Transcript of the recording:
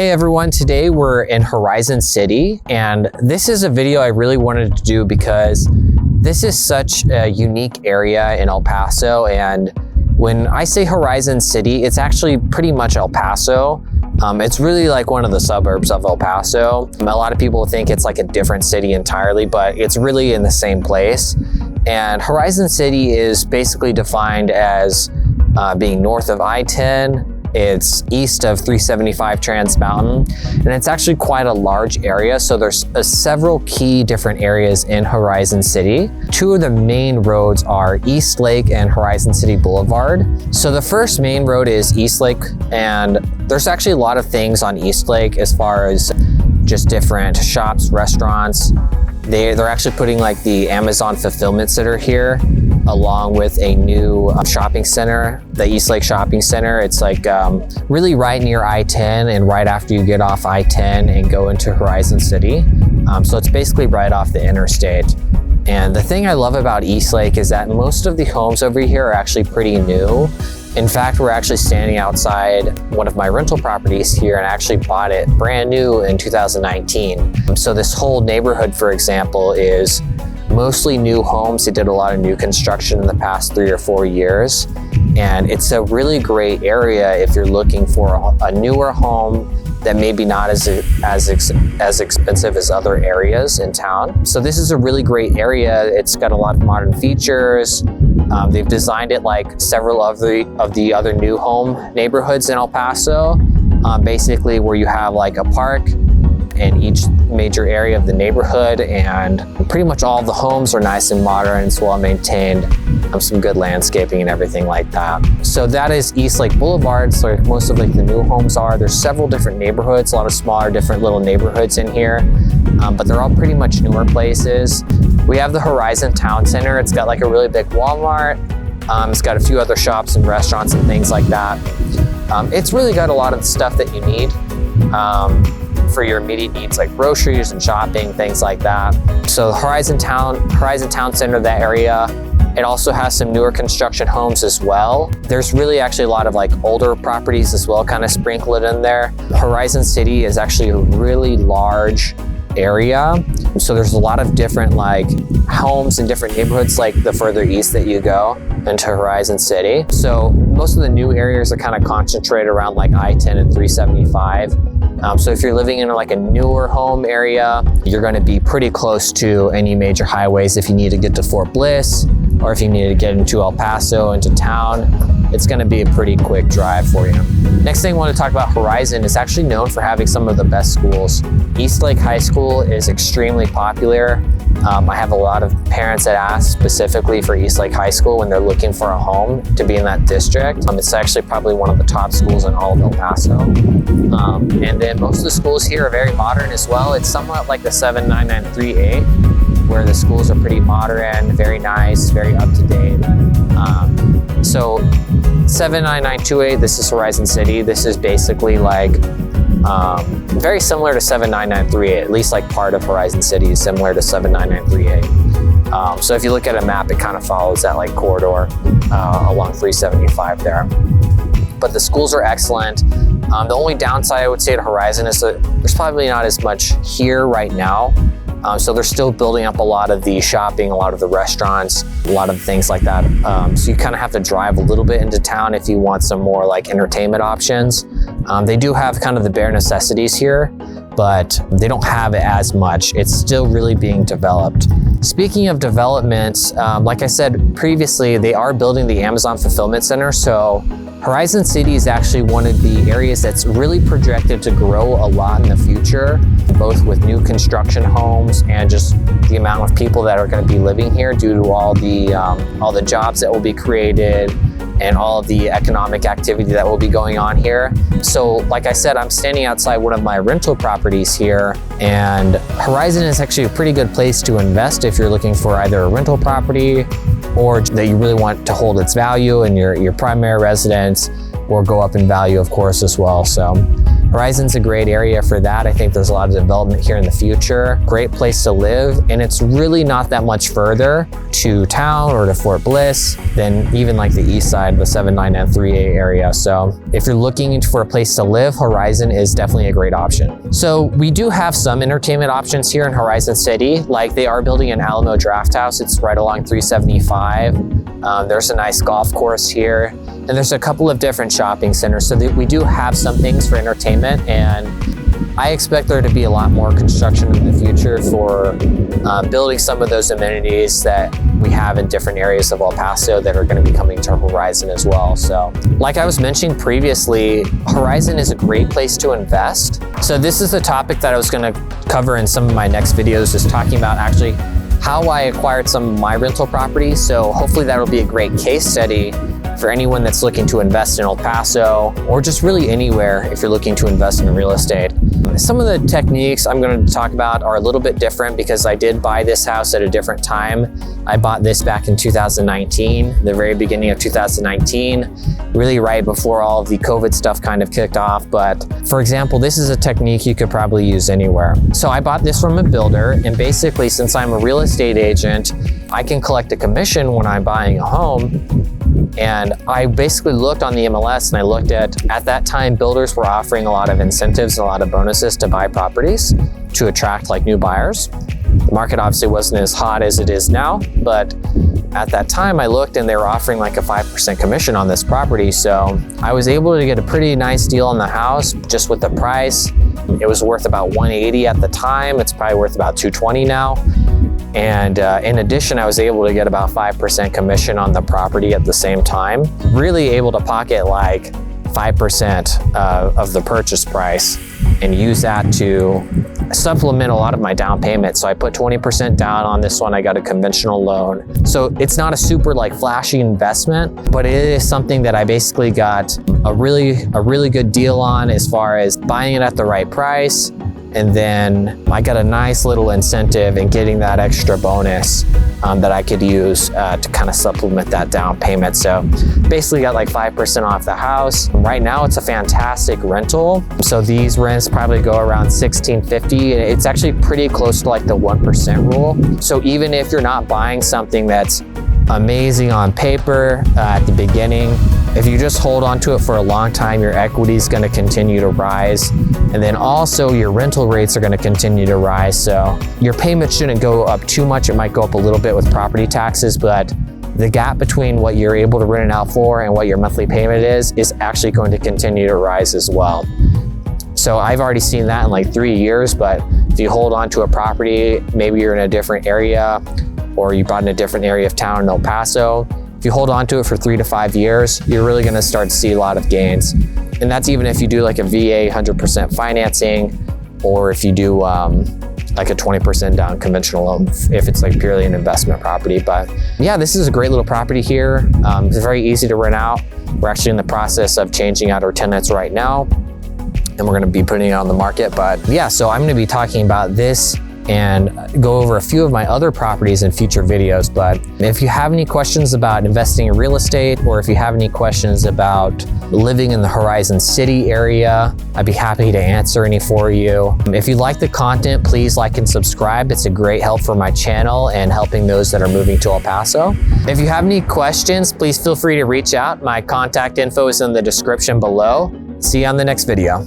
Hey everyone, today we're in Horizon City, and this is a video I really wanted to do because this is such a unique area in El Paso. And when I say Horizon City, it's actually pretty much El Paso. It's really like one of the suburbs of El Paso. A lot of people think it's like a different city entirely, but it's really in the same place. And Horizon City is basically defined as being north of I-10. It's east of 375 Trans Mountain, and it's actually quite a large area. So there's several key different areas in Horizon City. Two of the main roads are East Lake and Horizon City Boulevard. So the first main road is East Lake, and there's actually a lot of things on East Lake as far as just different shops, restaurants. They're actually putting like the Amazon Fulfillment Center here, along with a new shopping center, the East Lake Shopping Center. It's like really right near I-10 and right after you get off I-10 and go into Horizon City. So it's basically right off the interstate. And the thing I love about East Lake is that most of the homes over here are actually pretty new. In fact, we're actually standing outside one of my rental properties here and actually bought it brand new in 2019. So this whole neighborhood, for example, is mostly new homes. They did a lot of new construction in the past 3 or 4 years. And it's a really great area if you're looking for a newer home that maybe not as expensive as other areas in town. So this is a really great area. It's got a lot of modern features. They've designed it like several of the other new home neighborhoods in El Paso, basically where you have like a park in each major area of the neighborhood, and pretty much all of the homes are nice and modern. It's well maintained, some good landscaping and everything like that. So that is East Lake Boulevard. So like most of like the new homes are. There's several different neighborhoods, a lot of smaller different little neighborhoods in here, but they're all pretty much newer places. We have the Horizon Town Center. It's got like a really big Walmart. It's got a few other shops and restaurants and things like that. It's really got a lot of stuff that you need for your immediate needs, like groceries and shopping, things like that. So Horizon Town Center, that area, it also has some newer construction homes as well. There's really actually a lot of like older properties as well, kind of sprinkled in there. Horizon City is actually a really large area. So there's a lot of different like homes in different neighborhoods, like the further east that you go into Horizon City. So most of the new areas are kind of concentrated around like I-10 and 375. So if you're living in like a newer home area, you're going to be pretty close to any major highways. If you need to get to Fort Bliss, or if you need to get into El Paso, into town, it's going to be a pretty quick drive for you. Next thing I want to talk about, Horizon is actually known for having some of the best schools. East Lake High School is extremely popular. I have a lot of parents that ask specifically for East Lake High School when they're looking for a home to be in that district. It's actually probably one of the top schools in all of El Paso. And then most of the schools here are very modern as well. It's somewhat like the 7993A, where the schools are pretty modern, very nice, very up to date. So 79928, this is Horizon City. This is basically like very similar to 79938, at least like part of Horizon City is similar to 79938. So if you look at a map, it kind of follows that like corridor along 375 there. But the schools are excellent. The only downside I would say to Horizon is that there's probably not as much here right now. So they're still building up a lot of the shopping, a lot of the restaurants, a lot of things like that. So you kind of have to drive a little bit into town if you want some more like entertainment options. They do have kind of the bare necessities here, but they don't have it as much. It's still really being developed. Speaking of development, like I said previously, they are building the Amazon Fulfillment Center. So Horizon City is actually one of the areas that's really projected to grow a lot in the future, both with new construction homes and just the amount of people that are going to be living here due to all the jobs that will be created and all of the economic activity that will be going on here. So like I said, I'm standing outside one of my rental properties here, and Horizon is actually a pretty good place to invest if you're looking for either a rental property or that you really want to hold its value in your primary residence or go up in value, of course, as well. So Horizon's a great area for that. I think there's a lot of development here in the future. Great place to live, and it's really not that much further to town or to Fort Bliss than even like the east side, the 79938 area. So if you're looking for a place to live, Horizon is definitely a great option. So we do have some entertainment options here in Horizon City. Like they are building an Alamo Drafthouse. It's right along 375. There's a nice golf course here, and there's a couple of different shopping centers. So we do have some things for entertainment, and I expect there to be a lot more construction in the future for building some of those amenities that we have in different areas of El Paso that are going to be coming to Horizon as well. So like I was mentioning previously, Horizon is a great place to invest. So this is the topic that I was going to cover in some of my next videos, just talking about actually how I acquired some of my rental properties. So hopefully that'll be a great case study for anyone that's looking to invest in El Paso, or just really anywhere if you're looking to invest in real estate. Some of the techniques I'm going to talk about are a little bit different because I did buy this house at a different time. I bought this back in 2019, the very beginning of 2019, really right before all of the COVID stuff kind of kicked off. But for example, this is a technique you could probably use anywhere. So I bought this from a builder, and basically since I'm a real estate agent, I can collect a commission when I'm buying a home. And I basically looked on the MLS, and I looked at that time, builders were offering a lot of incentives and a lot of bonuses to buy properties to attract like new buyers. The market obviously wasn't as hot as it is now, but at that time I looked and they were offering like a 5% commission on this property. So I was able to get a pretty nice deal on the house just with the price. It was worth about $180 at the time. It's probably worth about $220 now. And in addition, I was able to get about 5% commission on the property at the same time. Really able to pocket like 5% of the purchase price and use that to supplement a lot of my down payment. So I put 20% down on this one. I got a conventional loan. So it's not a super like flashy investment, but it is something that I basically got a really good deal on as far as buying it at the right price. And then I got a nice little incentive in getting that extra bonus that I could use to kind of supplement that down payment. So basically got like 5% off the house. Right now it's a fantastic rental. So these rents probably go around $1,650. It's actually pretty close to like the 1% rule. So even if you're not buying something that's amazing on paper at the beginning, if you just hold on to it for a long time, your equity is going to continue to rise. And then also your rental rates are going to continue to rise. So your payment shouldn't go up too much. It might go up a little bit with property taxes, but the gap between what you're able to rent it out for and what your monthly payment is actually going to continue to rise as well. So I've already seen that in like 3 years, but if you hold on to a property, maybe you're in a different area or you bought in a different area of town in El Paso, if you hold on to it for 3 to 5 years, you're really gonna start to see a lot of gains. And that's even if you do like a VA 100% financing, or if you do like a 20% down conventional loan, if it's like purely an investment property. But yeah, this is a great little property here. It's very easy to rent out. We're actually in the process of changing out our tenants right now, and we're gonna be putting it on the market. But yeah, so I'm gonna be talking about this and go over a few of my other properties in future videos. But if you have any questions about investing in real estate, or if you have any questions about living in the Horizon City area, I'd be happy to answer any for you. If you like the content, please like and subscribe. It's a great help for my channel and helping those that are moving to El Paso. If you have any questions, please feel free to reach out. My contact info is in the description below. See you on the next video.